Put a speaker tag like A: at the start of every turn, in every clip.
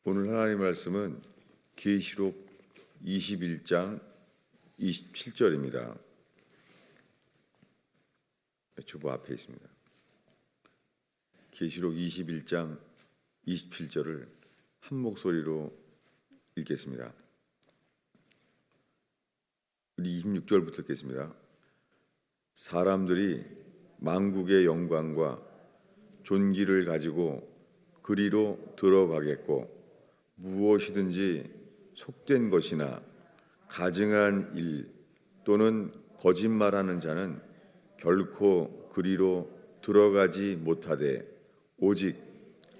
A: 오늘 하나님 말씀은 계시록 21장 27절입니다. 주보 앞에 있습니다. 계시록 21장 27절을 한 목소리로 읽겠습니다. 우리 26절부터 읽겠습니다. 사람들이 만국의 영광과 존귀를 가지고 그리로 들어가겠고 무엇이든지 속된 것이나 가증한 일 또는 거짓말하는 자는 결코 그리로 들어가지 못하되 오직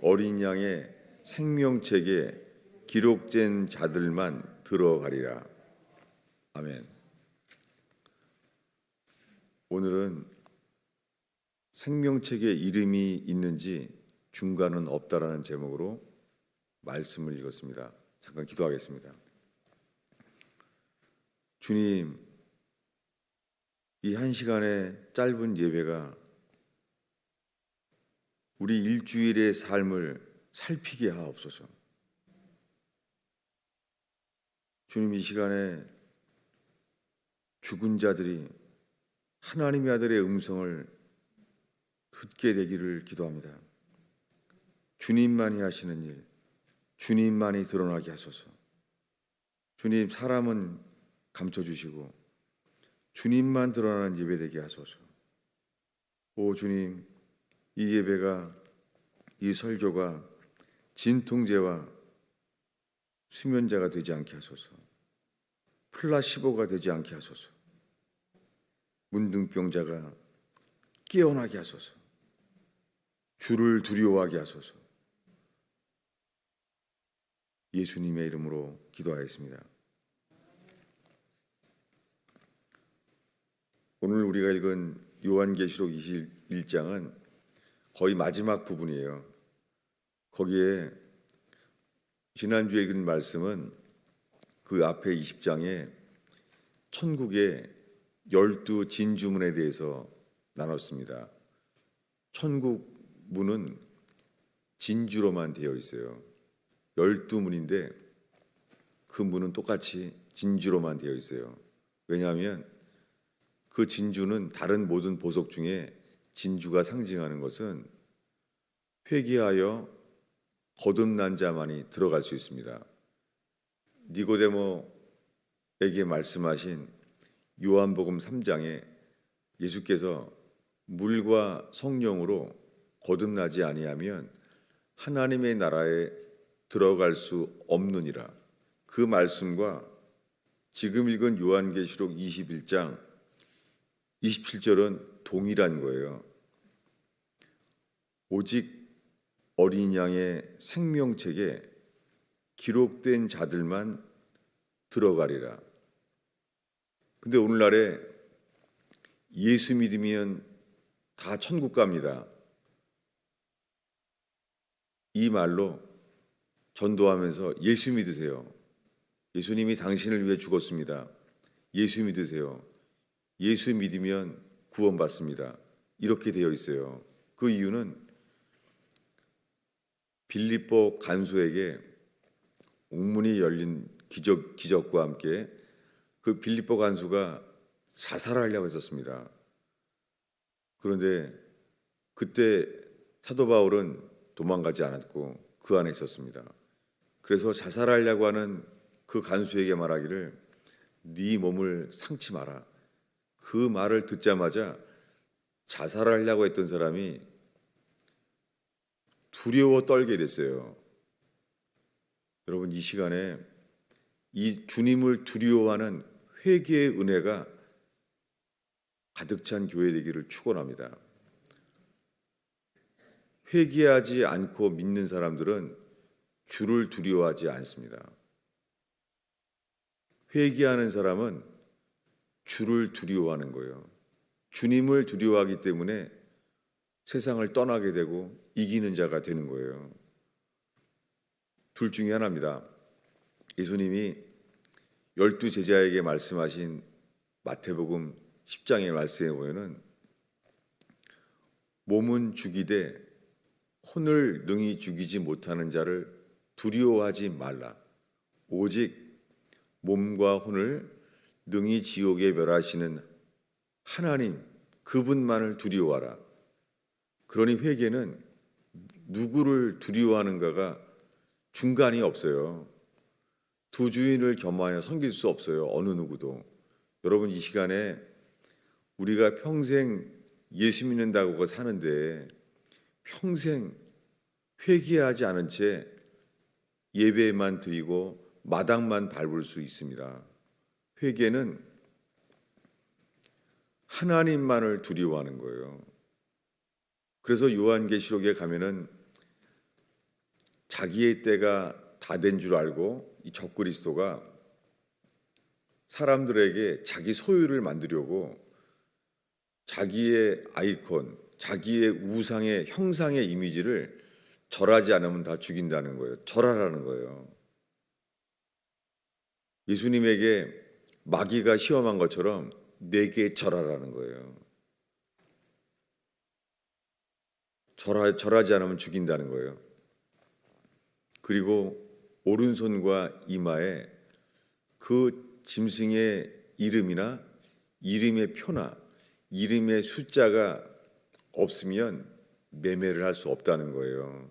A: 어린 양의 생명책에 기록된 자들만 들어가리라. 아멘. 오늘은 생명책에 이름이 있는지 중간은 없다라는 제목으로 말씀을 읽었습니다. 잠깐 기도하겠습니다. 주님, 이 한 시간의 짧은 예배가 우리 일주일의 삶을 살피게 하옵소서. 주님, 이 시간에 죽은 자들이 하나님의 아들의 음성을 듣게 되기를 기도합니다. 주님만이 하시는 일, 주님만이 드러나게 하소서. 주님, 사람은 감춰주시고 주님만 드러나는 예배 되게 하소서. 오 주님, 이 예배가, 이 설교가 진통제와 수면제가 되지 않게 하소서. 플라시보가 되지 않게 하소서. 문둥병자가 깨어나게 하소서. 주를 두려워하게 하소서. 예수님의 이름으로 기도하였습니다. 오늘 우리가 읽은 요한계시록 21장은 거의 마지막 부분이에요. 거기에 지난주에 읽은 말씀은 그 앞에 20장에 천국의 12 진주문에 대해서 나눴습니다. 천국 문은 진주로만 되어 있어요. 12문인데 그 문은 똑같이 진주로만 되어 있어요. 왜냐하면 그 진주는 다른 모든 보석 중에 진주가 상징하는 것은 회개하여 거듭난 자만이 들어갈 수 있습니다. 니고데모에게 말씀하신 요한복음 3장에 예수께서 물과 성령으로 거듭나지 아니하면 하나님의 나라에 들어갈 수 없느니라. 그 말씀과 지금 읽은 요한계시록 21장 27절은 동일한 거예요. 오직 어린 양의 생명책에 기록된 자들만 들어가리라. 근데 오늘날에 예수 믿으면 다 천국 갑니다. 이 말로 전도하면서 예수 믿으세요. 예수님이 당신을 위해 죽었습니다. 예수 믿으세요. 예수 믿으면 구원받습니다. 이렇게 되어 있어요. 그 이유는 빌립보 간수에게 옥문이 열린 기적과 함께 그 빌립보 간수가 자살하려고 했었습니다. 그런데 그때 사도 바울은 도망가지 않았고 그 안에 있었습니다. 그래서 자살하려고 하는 그 간수에게 말하기를 네 몸을 상치 마라. 그 말을 듣자마자 자살하려고 했던 사람이 두려워 떨게 됐어요. 여러분, 이 시간에 이 주님을 두려워하는 회개의 은혜가 가득 찬 교회 되기를 축원합니다. 회개하지 않고 믿는 사람들은 주를 두려워하지 않습니다. 회개하는 사람은 주를 두려워하는 거예요. 주님을 두려워하기 때문에 세상을 떠나게 되고 이기는 자가 되는 거예요. 둘 중에 하나입니다. 예수님이 12 제자에게 말씀하신 마태복음 10장의 말씀에 보면은 몸은 죽이되 혼을 능히 죽이지 못하는 자를 두려워하지 말라. 오직 몸과 혼을 능히 지옥에 멸하시는 하나님, 그분만을 두려워하라. 그러니 회개는 누구를 두려워하는가가 중간이 없어요. 두 주인을 겸하여 섬길 수 없어요. 어느 누구도. 여러분, 이 시간에 우리가 평생 예수 믿는다고 사는데 평생 회개하지 않은 채 예배만 드리고 마당만 밟을 수 있습니다. 회개는 하나님만을 두려워하는 거예요. 그래서 요한계시록에 가면은 자기의 때가 다 된 줄 알고 이 적그리스도가 사람들에게 자기 소유를 만들려고 자기의 아이콘, 자기의 우상의 형상의 이미지를 절하지 않으면 다 죽인다는 거예요. 절하라는 거예요. 예수님에게 마귀가 시험한 것처럼 내게 절하라는 거예요. 절하지 않으면 죽인다는 거예요. 그리고 오른손과 이마에 그 짐승의 이름이나 이름의 표나 이름의 숫자가 없으면 매매를 할 수 없다는 거예요.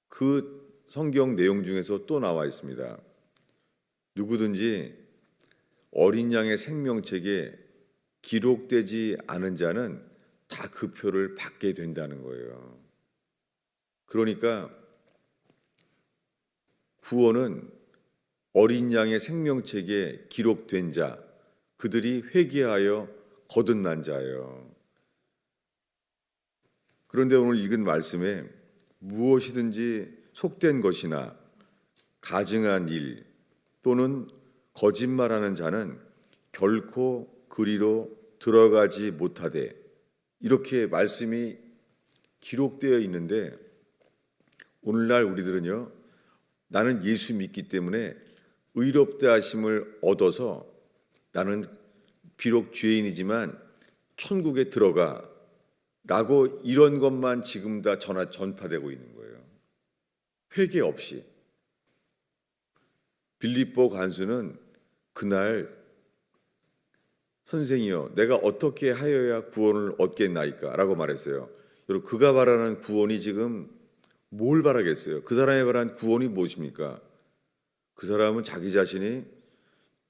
A: 그 성경 내용 중에서 또 나와 있습니다. 누구든지 어린 양의 생명책에 기록되지 않은 자는 다 그 표를 받게 된다는 거예요. 그러니까 구원은 어린 양의 생명책에 기록된 자, 그들이 회개하여 거듭난 자예요. 그런데 오늘 읽은 말씀에 무엇이든지 속된 것이나 가증한 일 또는 거짓말하는 자는 결코 그리로 들어가지 못하되, 이렇게 말씀이 기록되어 있는데 오늘날 우리들은요, 나는 예수 믿기 때문에 의롭다 하심을 얻어서 나는 비록 죄인이지만 천국에 들어가 라고 이런 것만 지금 다 전파되고 있는 거예요. 회개 없이. 빌립보 간수는 그날 선생이여 내가 어떻게 하여야 구원을 얻겠나이까 라고 말했어요. 여러분, 그가 바라는 구원이 지금 뭘 바라겠어요? 그 사람이 바라는 구원이 무엇입니까? 그 사람은 자기 자신이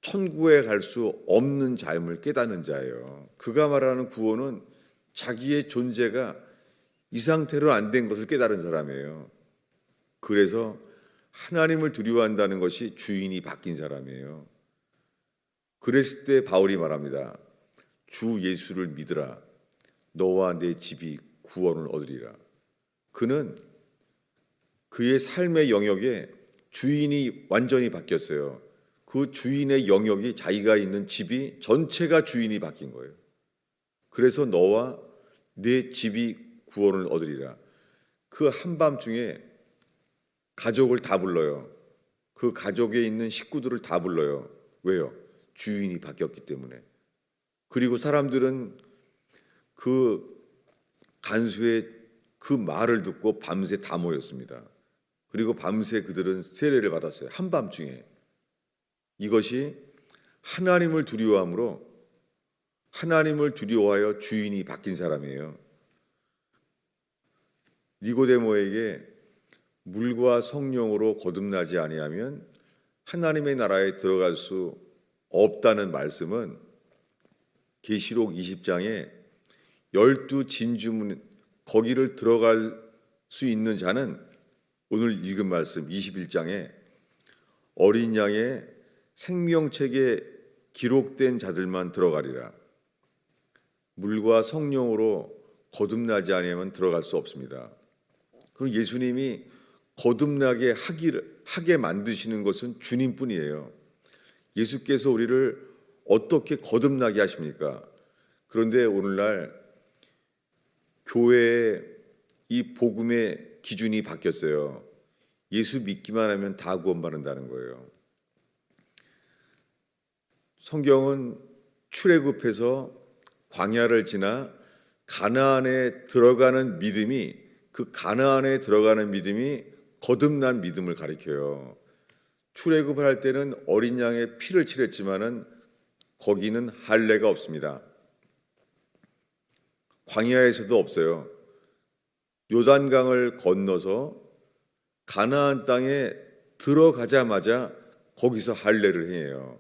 A: 천국에 갈 수 없는 자임을 깨닫는 자예요. 그가 말하는 구원은 자기의 존재가 이 상태로 안 된 것을 깨달은 사람이에요. 그래서 하나님을 두려워한다는 것이 주인이 바뀐 사람이에요. 그랬을 때 바울이 말합니다. 주 예수를 믿으라. 너와 내 집이 구원을 얻으리라. 그는 그의 삶의 영역에 주인이 완전히 바뀌었어요. 그 주인의 영역이 자기가 있는 집이 전체가 주인이 바뀐 거예요. 그래서 너와 내 집이 구원을 얻으리라. 그 한밤중에 가족을 다 불러요. 그 가족에 있는 식구들을 다 불러요. 왜요? 주인이 바뀌었기 때문에. 그리고 사람들은 그 간수의 그 말을 듣고 밤새 다 모였습니다. 그리고 밤새 그들은 세례를 받았어요. 한밤중에. 이것이 하나님을 두려워함으로 하나님을 두려워하여 주인이 바뀐 사람이에요. 니고데모에게 물과 성령으로 거듭나지 아니하면 하나님의 나라에 들어갈 수 없다는 말씀은 계시록 20장에 12 진주문 거기를 들어갈 수 있는 자는 오늘 읽은 말씀 21장에 어린 양의 생명책에 기록된 자들만 들어가리라. 물과 성령으로 거듭나지 않으면 들어갈 수 없습니다. 그럼 예수님이 거듭나게 하게 만드시는 것은 주님뿐이에요. 예수께서 우리를 어떻게 거듭나게 하십니까? 그런데 오늘날 교회의 이 복음의 기준이 바뀌었어요. 예수 믿기만 하면 다 구원받는다는 거예요. 성경은 출애굽해서 광야를 지나 가나안에 들어가는 믿음이, 그 가나안에 들어가는 믿음이 거듭난 믿음을 가리켜요. 출애굽을 할 때는 어린 양의 피를 칠했지만은 거기는 할례가 없습니다. 광야에서도 없어요. 요단강을 건너서 가나안 땅에 들어가자마자 거기서 할례를 행해요.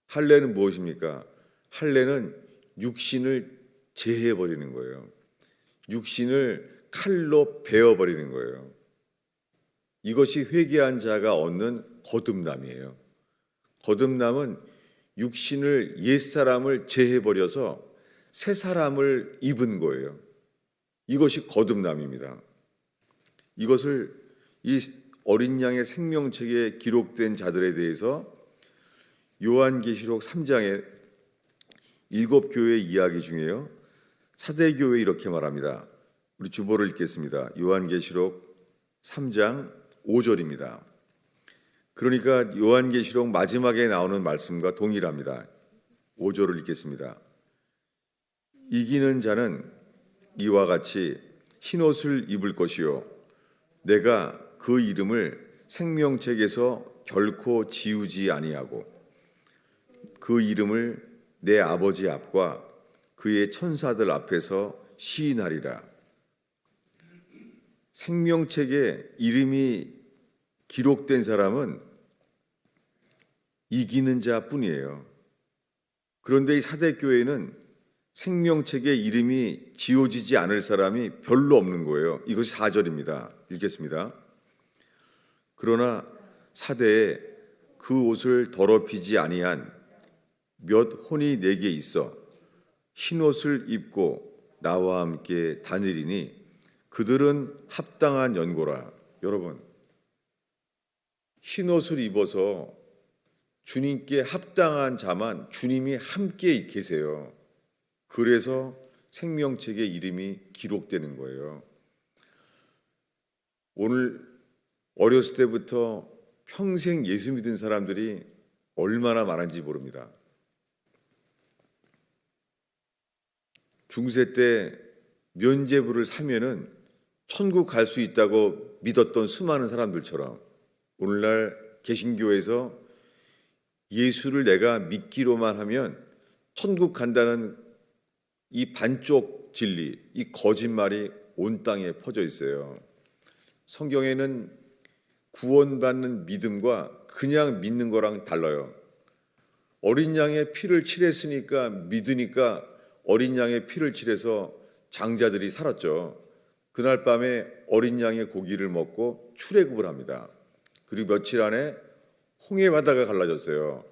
A: 할례는 무엇입니까? 할례는 육신을 제해버리는 거예요. 육신을 칼로 베어버리는 거예요. 이것이 회개한 자가 얻는 거듭남이에요. 거듭남은 육신을 옛사람을 제해버려서 새 사람을 입은 거예요. 이것이 거듭남입니다. 이것을 이 어린 양의 생명책에 기록된 자들에 대해서 요한계시록 3장의 7교회 이야기 중에요. 사대교회 이렇게 말합니다. 우리 주보를 읽겠습니다. 요한계시록 3장 5절입니다. 그러니까 요한계시록 마지막에 나오는 말씀과 동일합니다. 5절을 읽겠습니다. 이기는 자는 이와 같이 흰옷을 입을 것이요 내가 그 이름을 생명책에서 결코 지우지 아니하고 그 이름을 내 아버지 앞과 그의 천사들 앞에서 시인하리라. 생명책에 이름이 기록된 사람은 이기는 자뿐이에요. 그런데 이 사대교회는 생명책에 이름이 지워지지 않을 사람이 별로 없는 거예요. 이것이 4절입니다. 읽겠습니다. 그러나 사대에 그 옷을 더럽히지 아니한 몇 혼이 내게 있어 흰옷을 입고 나와 함께 다니리니 그들은 합당한 연고라. 여러분, 흰옷을 입어서 주님께 합당한 자만 주님이 함께 계세요. 그래서 생명책에 이름이 기록되는 거예요. 오늘 어렸을 때부터 평생 예수 믿은 사람들이 얼마나 많은지 모릅니다. 중세 때 면죄부를 사면은 천국 갈 수 있다고 믿었던 수많은 사람들처럼 오늘날 개신교에서 예수를 내가 믿기로만 하면 천국 간다는 이 반쪽 진리, 이 거짓말이 온 땅에 퍼져 있어요. 성경에는 구원받는 믿음과 그냥 믿는 거랑 달라요. 어린 양의 피를 칠했으니까 믿으니까 어린 양의 피를 칠해서 장자들이 살았죠. 그날 밤에 어린 양의 고기를 먹고 출애굽을 합니다. 그리고 며칠 안에 홍해 바다가 갈라졌어요.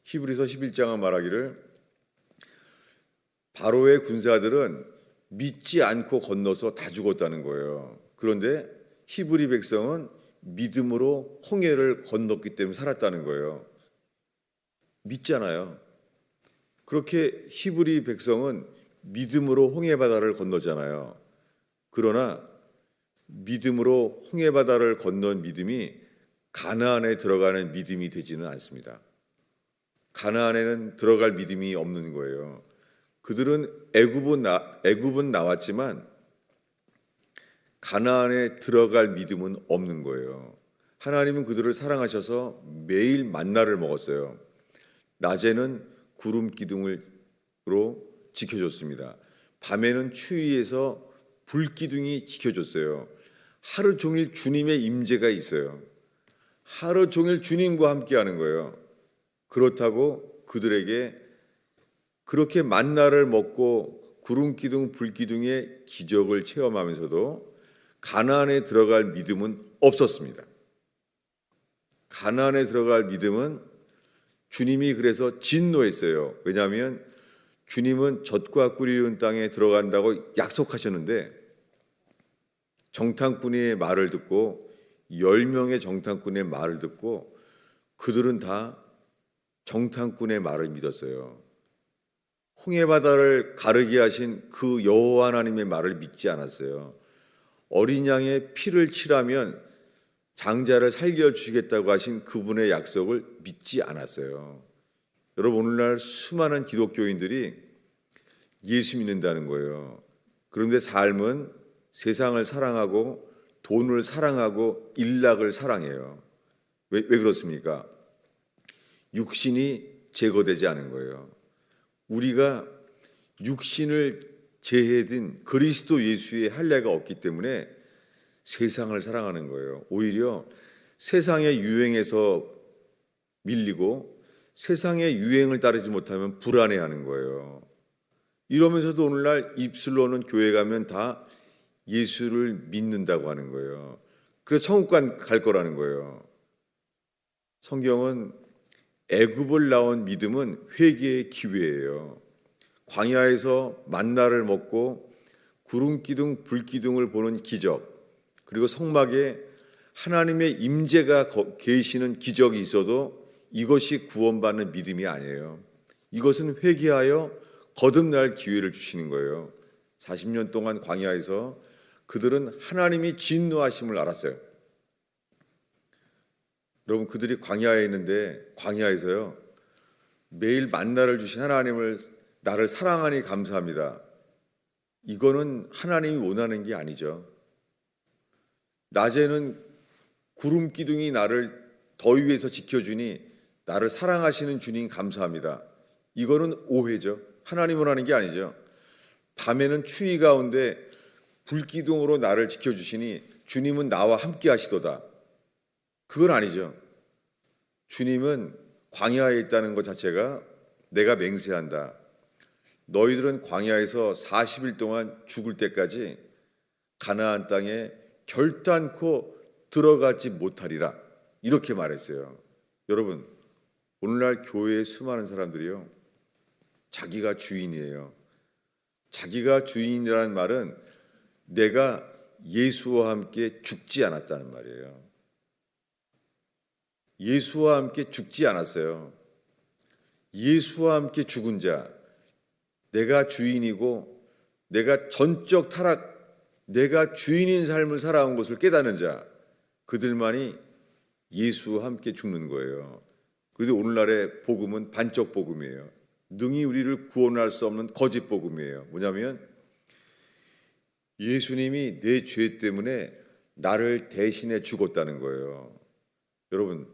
A: 히브리서 11장은 말하기를 바로의 군사들은 믿지 않고 건너서 다 죽었다는 거예요. 그런데 히브리 백성은 믿음으로 홍해를 건넜기 때문에 살았다는 거예요. 믿잖아요. 그렇게 히브리 백성은 믿음으로 홍해 바다를 건너잖아요. 그러나 믿음으로 홍해 바다를 건넌 믿음이 가나안에 들어가는 믿음이 되지는 않습니다. 가나안에는 들어갈 믿음이 없는 거예요. 그들은 애굽은 나왔지만 가나안에 들어갈 믿음은 없는 거예요. 하나님은 그들을 사랑하셔서 매일 만나를 먹었어요. 낮에는 구름 기둥으로 지켜줬습니다. 밤에는 추위에서 불 기둥이 지켜줬어요. 하루 종일 주님의 임재가 있어요. 하루 종일 주님과 함께하는 거예요. 그렇다고 그들에게 그렇게 만나를 먹고 구름 기둥, 불 기둥의 기적을 체험하면서도 가나안에 들어갈 믿음은 없었습니다. 가나안에 들어갈 믿음은 주님이 그래서 진노했어요. 왜냐하면 주님은 젖과 꿀이 흐르는 땅에 들어간다고 약속하셨는데 정탐꾼의 말을 듣고 10명의 정탐꾼의 말을 듣고 그들은 다 정탐꾼의 말을 믿었어요. 홍해바다를 가르게 하신 그 여호와 하나님의 말을 믿지 않았어요. 어린 양의 피를 칠하면 장자를 살려주시겠다고 하신 그분의 약속을 믿지 않았어요. 여러분, 오늘날 수많은 기독교인들이 예수 믿는다는 거예요. 그런데 삶은 세상을 사랑하고 돈을 사랑하고 일락을 사랑해요. 왜 그렇습니까? 육신이 제거되지 않은 거예요. 우리가 육신을 제해든 그리스도 예수의 할례가 없기 때문에 세상을 사랑하는 거예요. 오히려 세상의 유행에서 밀리고 세상의 유행을 따르지 못하면 불안해하는 거예요. 이러면서도 오늘날 입술로는 교회 가면 다 예수를 믿는다고 하는 거예요. 그래서 천국 갈 거라는 거예요. 성경은 애굽을 나온 믿음은 회개의 기회예요. 광야에서 만나를 먹고 구름 기둥, 불 기둥을 보는 기적, 그리고 성막에 하나님의 임재가 계시는 기적이 있어도 이것이 구원받는 믿음이 아니에요. 이것은 회개하여 거듭날 기회를 주시는 거예요. 40년 동안 광야에서 그들은 하나님이 진노하심을 알았어요. 여러분, 그들이 광야에 있는데 광야에서요, 매일 만나를 주신 하나님을 나를 사랑하니 감사합니다. 이거는 하나님이 원하는 게 아니죠. 낮에는 구름 기둥이 나를 더위에서 지켜주니 나를 사랑하시는 주님 감사합니다. 이거는 오해죠. 하나님 원하는 게 아니죠. 밤에는 추위 가운데 불기둥으로 나를 지켜주시니 주님은 나와 함께 하시도다. 그건 아니죠. 주님은 광야에 있다는 것 자체가 내가 맹세한다. 너희들은 광야에서 40일 동안 죽을 때까지 가나안 땅에 결단코 들어가지 못하리라. 이렇게 말했어요. 여러분, 오늘날 교회에 수많은 사람들이요, 자기가 주인이에요. 자기가 주인이라는 말은 내가 예수와 함께 죽지 않았다는 말이에요. 예수와 함께 죽지 않았어요. 예수와 함께 죽은 자, 내가 주인이고 내가 전적 타락, 내가 주인인 삶을 살아온 것을 깨닫는 자, 그들만이 예수와 함께 죽는 거예요. 그래도 오늘날의 복음은 반쪽 복음이에요. 능히 우리를 구원할 수 없는 거짓 복음이에요. 뭐냐면 예수님이 내 죄 때문에 나를 대신해 죽었다는 거예요. 여러분,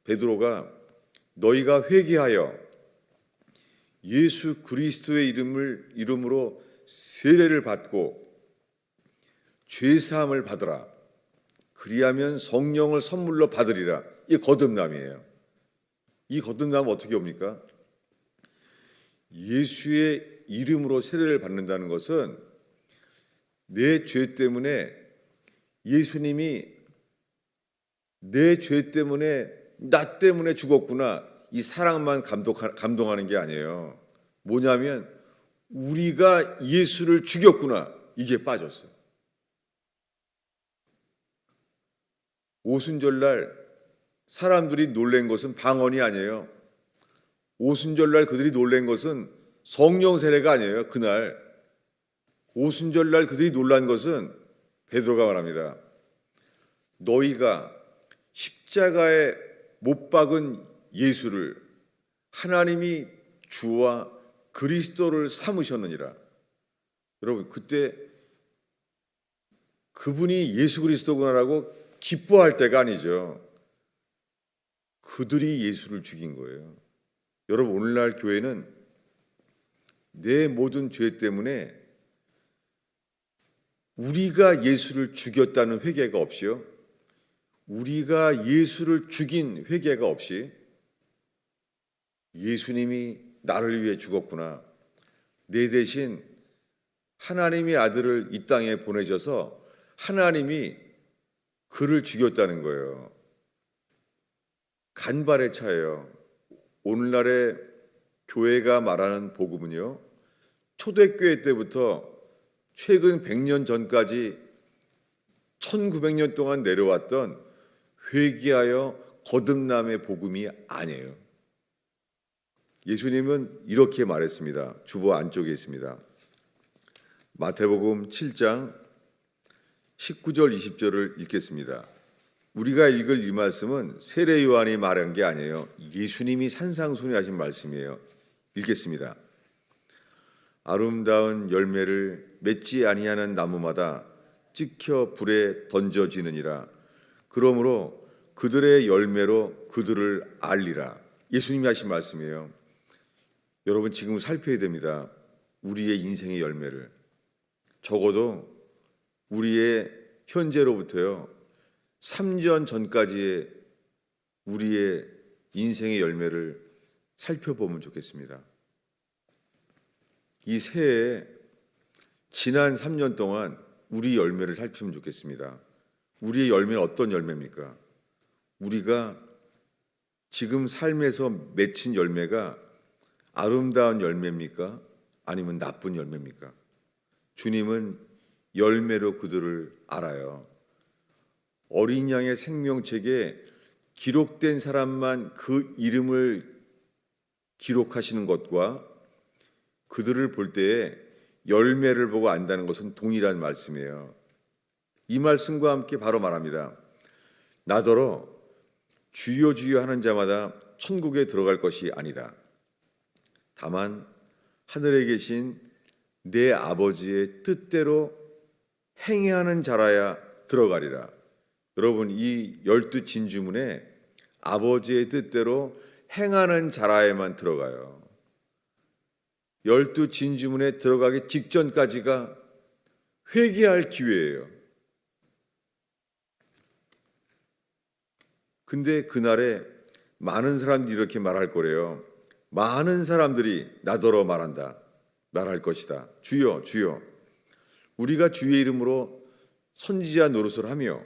A: 베드로가 너희가 회개하여 예수 그리스도의 이름으로 세례를 받고 죄 사함을 받으라. 그리하면 성령을 선물로 받으리라. 이게 거듭남이에요. 이 거듭남은 어떻게 옵니까? 예수의 이름으로 세례를 받는다는 것은 내 죄 때문에 예수님이 내 죄 때문에 나 때문에 죽었구나. 이 사랑만 감동하는 게 아니에요. 뭐냐면 우리가 예수를 죽였구나. 이게 빠졌어요. 오순절날 사람들이 놀란 것은 방언이 아니에요. 오순절날 그들이 놀란 것은 성령 세례가 아니에요. 그날 오순절날 그들이 놀란 것은 베드로가 말합니다. 너희가 십자가에 못 박은 예수를 하나님이 주와 그리스도를 삼으셨느니라. 여러분, 그때 그분이 예수 그리스도구나라고 기뻐할 때가 아니죠. 그들이 예수를 죽인 거예요. 여러분, 오늘날 교회는 내 모든 죄 때문에 우리가 예수를 죽였다는 회개가 없이요, 우리가 예수를 죽인 회개가 없이 예수님이 나를 위해 죽었구나, 내 대신 하나님의 아들을 이 땅에 보내셔서 하나님이 그를 죽였다는 거예요. 간발의 차이예요. 오늘날의 교회가 말하는 복음은요, 초대교회 때부터 최근 100년 전까지 1900년 동안 내려왔던 회개하여 거듭남의 복음이 아니에요. 예수님은 이렇게 말했습니다. 주보 안쪽에 있습니다. 마태복음 7장 19절 20절을 읽겠습니다. 우리가 읽을 이 말씀은 세례 요한이 말한 게 아니에요. 예수님이 산상순회하신 말씀이에요. 읽겠습니다. 아름다운 열매를 맺지 아니하는 나무마다 찍혀 불에 던져지느니라. 그러므로 그들의 열매로 그들을 알리라. 예수님이 하신 말씀이에요. 여러분 지금 살펴야 됩니다. 우리의 인생의 열매를. 적어도 우리의 현재로부터요 3년 전까지의 우리의 인생의 열매를 살펴보면 좋겠습니다. 이 새해 지난 3년 동안 우리 열매를 살피면 좋겠습니다. 우리의 열매는 어떤 열매입니까? 우리가 지금 삶에서 맺힌 열매가 아름다운 열매입니까? 아니면 나쁜 열매입니까? 주님은 열매로 그들을 알아요. 어린 양의 생명책에 기록된 사람만 그 이름을 기록하시는 것과 그들을 볼 때에 열매를 보고 안다는 것은 동일한 말씀이에요. 이 말씀과 함께 바로 말합니다. 나더러 주여 주여 하는 자마다 천국에 들어갈 것이 아니다. 다만 하늘에 계신 내 아버지의 뜻대로 행하는 자라야 들어가리라. 여러분 이 12진주문에 아버지의 뜻대로 행하는 자라에만 들어가요. 12진주문에 들어가기 직전까지가 회개할 기회예요. 근데 그날에 많은 사람들이 이렇게 말할 거래요. 많은 사람들이 나더러 말한다. 말할 것이다. 주여 주여 우리가 주의 이름으로 선지자 노릇을 하며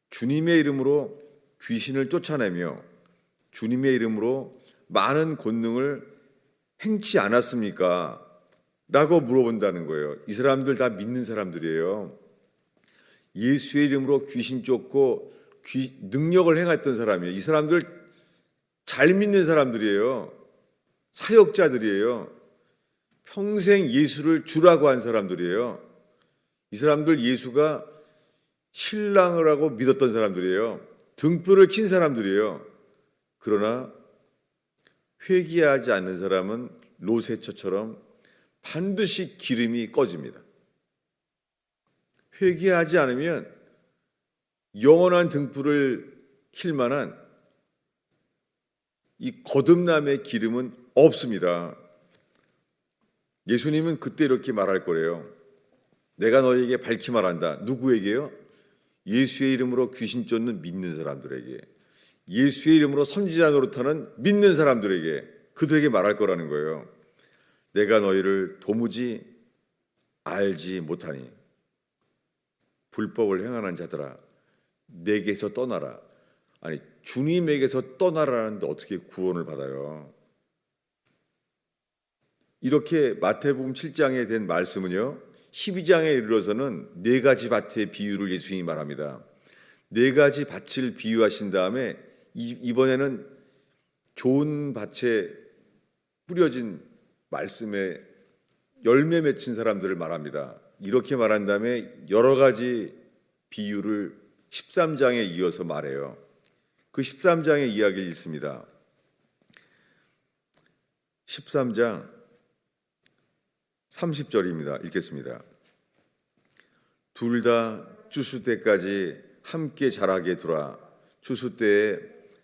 A: 주님의 이름으로 귀신을 쫓아내며 주님의 이름으로 많은 권능을 행치 않았습니까? 라고 물어본다는 거예요. 이 사람들 다 믿는 사람들이에요. 예수의 이름으로 귀신 쫓고 능력을 행했던 사람이에요. 이 사람들 잘 믿는 사람들이에요. 사역자들이에요. 평생 예수를 주라고 한 사람들이에요. 이 사람들 예수가 신랑을 하고 믿었던 사람들이에요. 등불을 킨 사람들이에요. 그러나 회개하지 않는 사람은 로세처럼 반드시 기름이 꺼집니다. 회개하지 않으면 영원한 등불을 킬 만한 이 거듭남의 기름은 없습니다. 예수님은 그때 이렇게 말할 거래요. 내가 너에게 밝히 말한다. 누구에게요? 예수의 이름으로 귀신 쫓는 믿는 사람들에게, 예수의 이름으로 선지자 노릇하는 믿는 사람들에게, 그들에게 말할 거라는 거예요. 내가 너희를 도무지 알지 못하니 불법을 행하는 자들아 내게서 떠나라. 아니 주님에게서 떠나라는데 어떻게 구원을 받아요? 이렇게 마태복음 7장에 된 말씀은요 12장에 이르러서는 네 가지 밭의 비유를 예수님이 말합니다. 네 가지 밭을 비유하신 다음에 이번에는 좋은 밭에 뿌려진 말씀에 열매 맺힌 사람들을 말합니다. 이렇게 말한 다음에 여러 가지 비유를 13장에 이어서 말해요. 그 13장의 이야기를 읽습니다. 13장 30절입니다. 읽겠습니다. 둘 다 추수 때까지 함께 자라게 두라. 추수 때에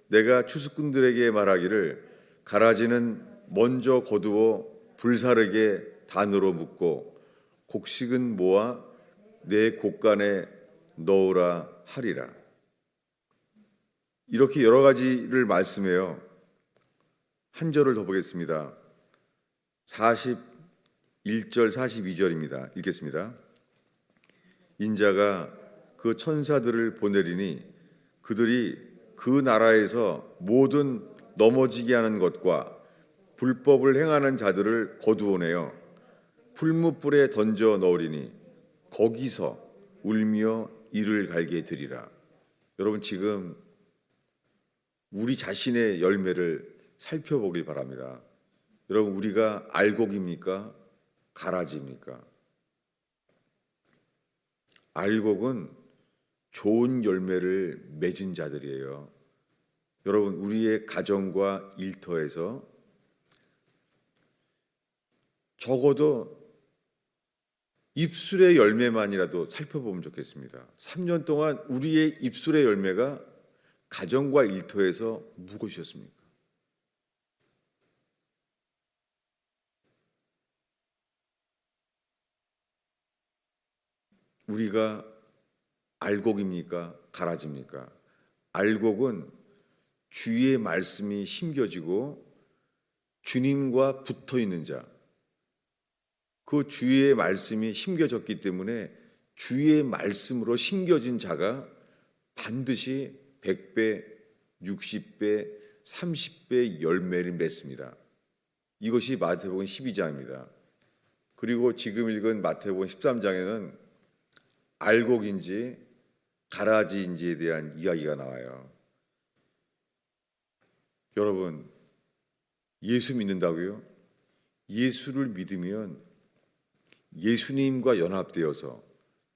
A: 내가 추수꾼들에게 말하기를 가라지는 먼저 거두어 불사르게 단으로 묶고 곡식은 모아 내 곡간에 넣으라 하리라. 이렇게 여러 가지를 말씀해요. 한 절을 더 보겠습니다. 41절 42절입니다. 읽겠습니다. 인자가 그 천사들을 보내리니 그들이 그 나라에서 모든 넘어지게 하는 것과 불법을 행하는 자들을 거두어내어 풀무불에 던져 넣으리니 거기서 울며 이를 갈게 되리라. 여러분 지금 우리 자신의 열매를 살펴보길 바랍니다. 여러분 우리가 알곡입니까? 가라지입니까? 알곡은 좋은 열매를 맺은 자들이에요. 여러분 우리의 가정과 일터에서 적어도 입술의 열매만이라도 살펴보면 좋겠습니다. 3년 동안 우리의 입술의 열매가 가정과 일터에서 무엇이었습니까? 우리가 알곡입니까? 가라지입니까? 알곡은 주의 말씀이 심겨지고 주님과 붙어 있는 자, 그 주의 말씀이 심겨졌기 때문에 주의 말씀으로 심겨진 자가 반드시 100배, 60배, 30배 열매를 맺습니다. 이것이 마태복음 12장입니다. 그리고 지금 읽은 마태복음 13장에는 알곡인지 가라지인지에 대한 이야기가 나와요. 여러분, 예수 믿는다고요? 예수를 믿으면 예수님과 연합되어서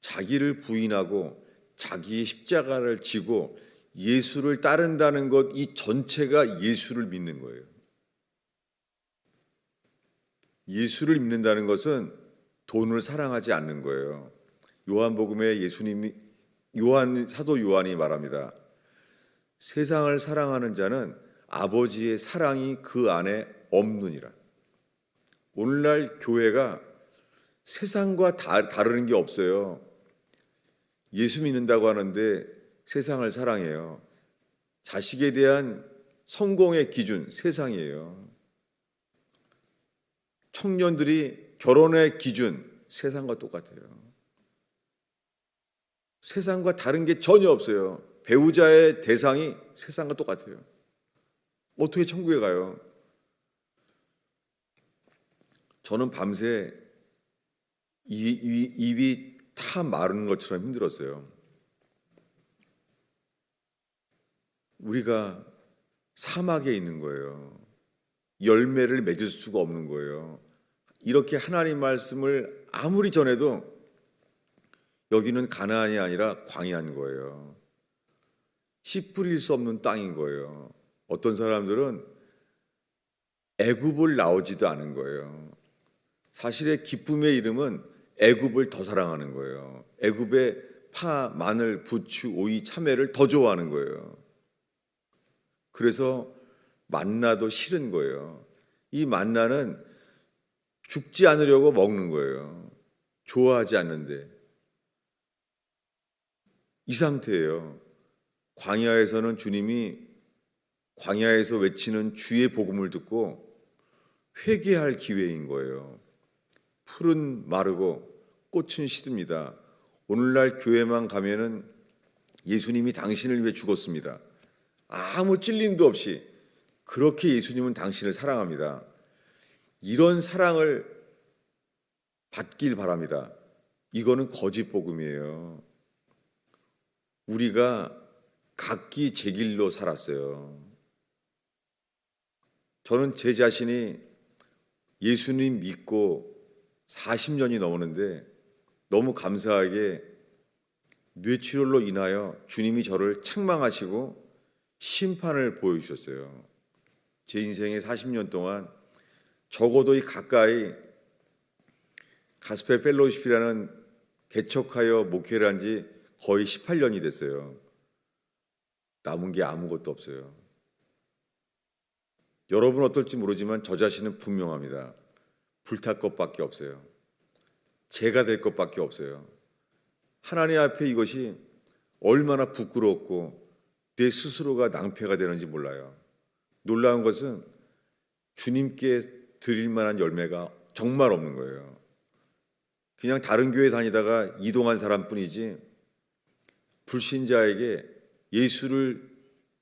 A: 자기를 부인하고 자기의 십자가를 지고 예수를 따른다는 것, 이 전체가 예수를 믿는 거예요. 예수를 믿는다는 것은 돈을 사랑하지 않는 거예요. 요한복음에 사도 요한이 말합니다. 세상을 사랑하는 자는 아버지의 사랑이 그 안에 없느니라. 오늘날 교회가 세상과 다르는 게 없어요. 예수 믿는다고 하는데 세상을 사랑해요. 자식에 대한 성공의 기준, 세상이에요. 청년들이 결혼의 기준, 세상과 똑같아요. 세상과 다른 게 전혀 없어요. 배우자의 대상이 세상과 똑같아요. 어떻게 천국에 가요? 저는 밤새 입이 다 마르는 것처럼 힘들었어요. 우리가 사막에 있는 거예요. 열매를 맺을 수가 없는 거예요. 이렇게 하나님 말씀을 아무리 전해도 여기는 가나안이 아니라 광야인 거예요. 씨 뿌릴 수 없는 땅인 거예요. 어떤 사람들은 애굽을 나오지도 않은 거예요. 사실의 기쁨의 이름은 애굽을 더 사랑하는 거예요. 애굽의 파, 마늘, 부추, 오이, 참외를 더 좋아하는 거예요. 그래서 만나도 싫은 거예요. 이 만나는 죽지 않으려고 먹는 거예요. 좋아하지 않는데. 이 상태예요. 광야에서는 주님이 광야에서 외치는 주의 복음을 듣고 회개할 기회인 거예요. 풀은 마르고 꽃은 시듭니다. 오늘날 교회만 가면은 예수님이 당신을 위해 죽었습니다. 아무 찔림도 없이 그렇게 예수님은 당신을 사랑합니다. 이런 사랑을 받길 바랍니다. 이거는 거짓 복음이에요. 우리가 각기 제 길로 살았어요. 저는 제 자신이 예수님 믿고 40년이 넘었는데 너무 감사하게 뇌출혈로 인하여 주님이 저를 책망하시고 심판을 보여주셨어요. 제 인생의 40년 동안 적어도 가까이 가스펠 펠로우십이라는 개척하여 목회를 한 지 거의 18년이 됐어요. 남은 게 아무것도 없어요. 여러분 어떨지 모르지만 저 자신은 분명합니다. 불탈 것밖에 없어요. 제가 될 것밖에 없어요. 하나님 앞에 이것이 얼마나 부끄럽고 내 스스로가 낭패가 되는지 몰라요. 놀라운 것은 주님께 드릴 만한 열매가 정말 없는 거예요. 그냥 다른 교회 다니다가 이동한 사람뿐이지 불신자에게 예수를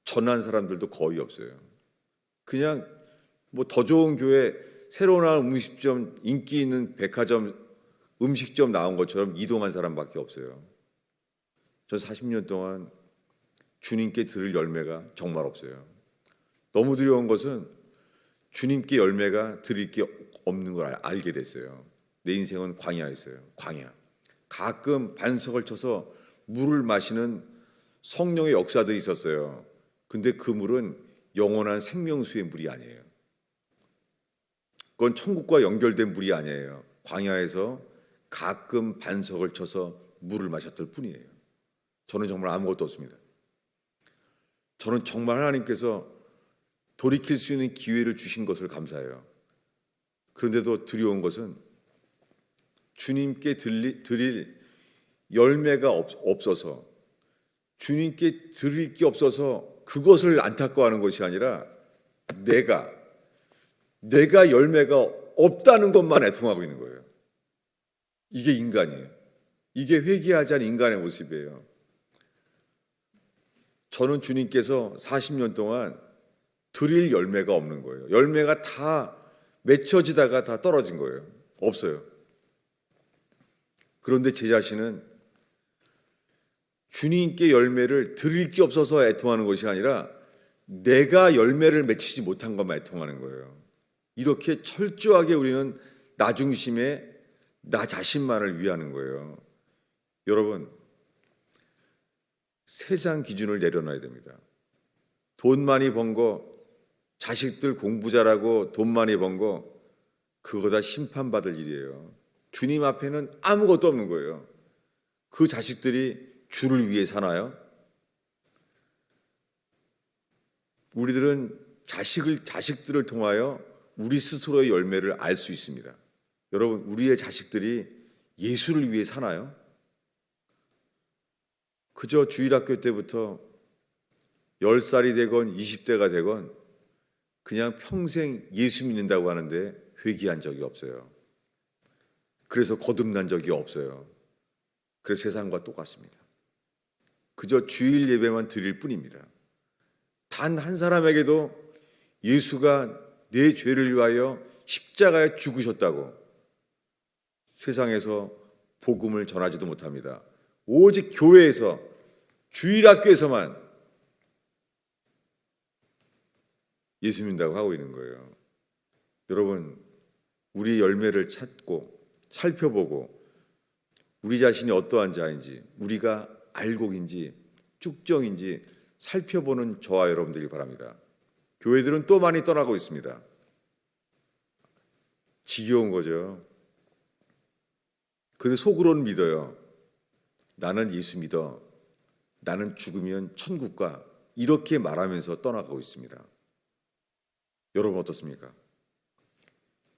A: 전한 사람들도 거의 없어요. 그냥 뭐 더 좋은 교회, 새로 나온 음식점, 인기 있는 백화점, 음식점 나온 것처럼 이동한 사람밖에 없어요. 저 40년 동안 주님께 들을 열매가 정말 없어요. 너무 두려운 것은 주님께 열매가 드릴 게 없는 걸 알게 됐어요. 내 인생은 광야였어요. 광야. 가끔 반석을 쳐서 물을 마시는 성령의 역사들이 있었어요. 근데 그 물은 영원한 생명수의 물이 아니에요. 그건 천국과 연결된 물이 아니에요. 광야에서 가끔 반석을 쳐서 물을 마셨을 뿐이에요. 저는 정말 아무것도 없습니다. 저는 정말 하나님께서 돌이킬 수 있는 기회를 주신 것을 감사해요. 그런데도 두려운 것은 주님께 드릴 열매가 없어서, 주님께 드릴 게 없어서 그것을 안타까워하는 것이 아니라 내가 열매가 없다는 것만 애통하고 있는 거예요. 이게 인간이에요. 이게 회개하지 않은 인간의 모습이에요. 저는 주님께서 40년 동안 드릴 열매가 없는 거예요. 열매가 다 맺혀지다가 다 떨어진 거예요. 없어요. 그런데 제 자신은 주님께 열매를 드릴 게 없어서 애통하는 것이 아니라 내가 열매를 맺히지 못한 것만 애통하는 거예요. 이렇게 철저하게 우리는 나 중심에 나 자신만을 위하는 거예요. 여러분, 세상 기준을 내려놔야 됩니다. 돈 많이 번 거, 자식들 공부 잘하고 돈 많이 번 거, 그거 다 심판받을 일이에요. 주님 앞에는 아무것도 없는 거예요. 그 자식들이 주를 위해 사나요? 우리들은 자식들을 통하여 우리 스스로의 열매를 알 수 있습니다. 여러분, 우리의 자식들이 예수를 위해 사나요? 그저 주일학교 때부터 10살이 되건 20대가 되건 그냥 평생 예수 믿는다고 하는데 회개한 적이 없어요. 그래서 거듭난 적이 없어요. 그래서 세상과 똑같습니다. 그저 주일 예배만 드릴 뿐입니다. 단 한 사람에게도 예수가 내 죄를 위하여 십자가에 죽으셨다고 세상에서 복음을 전하지도 못합니다. 오직 교회에서, 주일학교에서만 예수 믿는다고 하고 있는 거예요. 여러분, 우리 열매를 찾고 살펴보고 우리 자신이 어떠한 자인지, 우리가 알곡인지 쭉정인지 살펴보는 저와 여러분들이 바랍니다. 교회들은 또 많이 떠나고 있습니다. 지겨운 거죠. 근데 속으로는 믿어요. 나는 예수 믿어. 나는 죽으면 천국 가. 이렇게 말하면서 떠나가고 있습니다. 여러분 어떻습니까?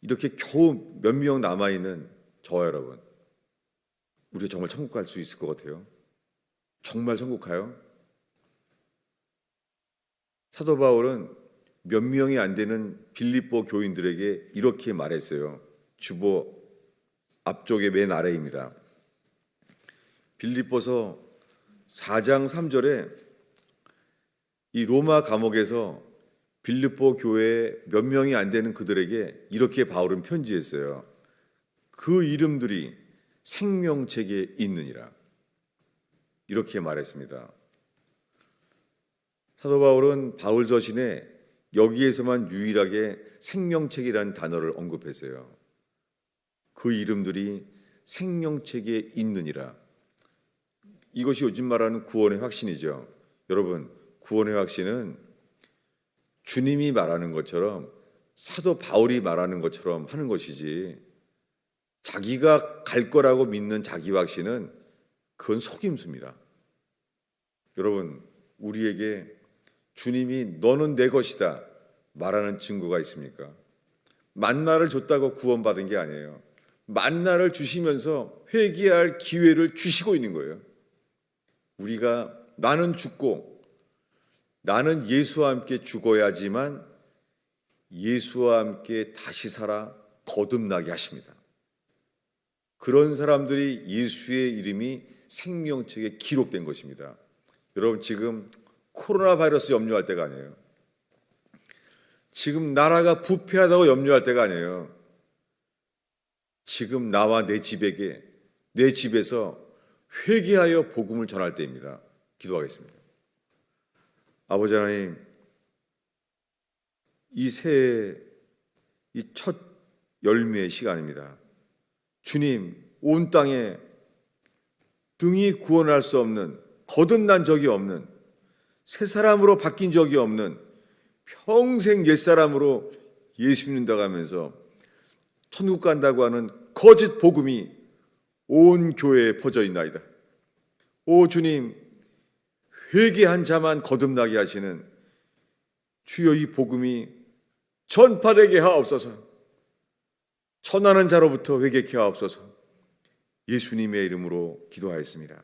A: 이렇게 겨우 몇 명 남아있는 저와 여러분, 우리가 정말 천국 갈 수 있을 것 같아요? 정말 천국 가요? 사도 바울은 몇 명이 안 되는 빌립보 교인들에게 이렇게 말했어요. 주보 앞쪽에 맨 아래입니다. 빌립보서 4장 3절에 이 로마 감옥에서 빌립보 교회에 몇 명이 안 되는 그들에게 이렇게 바울은 편지했어요. 그 이름들이 생명책에 있느니라. 이렇게 말했습니다. 사도 바울은 바울 서신에 여기에서만 유일하게 생명책이라는 단어를 언급했어요. 그 이름들이 생명책에 있느니라. 이것이 요즘 말하는 구원의 확신이죠. 여러분, 구원의 확신은 주님이 말하는 것처럼, 사도 바울이 말하는 것처럼 하는 것이지, 자기가 갈 거라고 믿는 자기 확신은 그건 속임수입니다. 여러분, 우리에게 주님이 너는 내 것이다 말하는 증거가 있습니까? 만나를 줬다고 구원받은 게 아니에요. 만나를 주시면서 회개할 기회를 주시고 있는 거예요. 우리가 나는 죽고 나는 예수와 함께 죽어야지만 예수와 함께 다시 살아 거듭나게 하십니다. 그런 사람들이 예수의 이름이 생명책에 기록된 것입니다. 여러분, 지금 코로나 바이러스 염려할 때가 아니에요. 지금 나라가 부패하다고 염려할 때가 아니에요. 지금 나와 내 집에게, 내 집에서 회개하여 복음을 전할 때입니다. 기도하겠습니다. 아버지 하나님, 이 새해 이 첫 열매의 시간입니다. 주님, 온 땅에 등이 구원할 수 없는, 거듭난 적이 없는, 새 사람으로 바뀐 적이 없는, 평생 옛사람으로 예수 믿는다고 하면서 천국 간다고 하는 거짓 복음이 온 교회에 퍼져 있나이다. 오 주님, 회개한 자만 거듭나게 하시는 주여 이 복음이 전파되게 하옵소서. 천하는 자로부터 회개케 하옵소서. 예수님의 이름으로 기도하였습니다.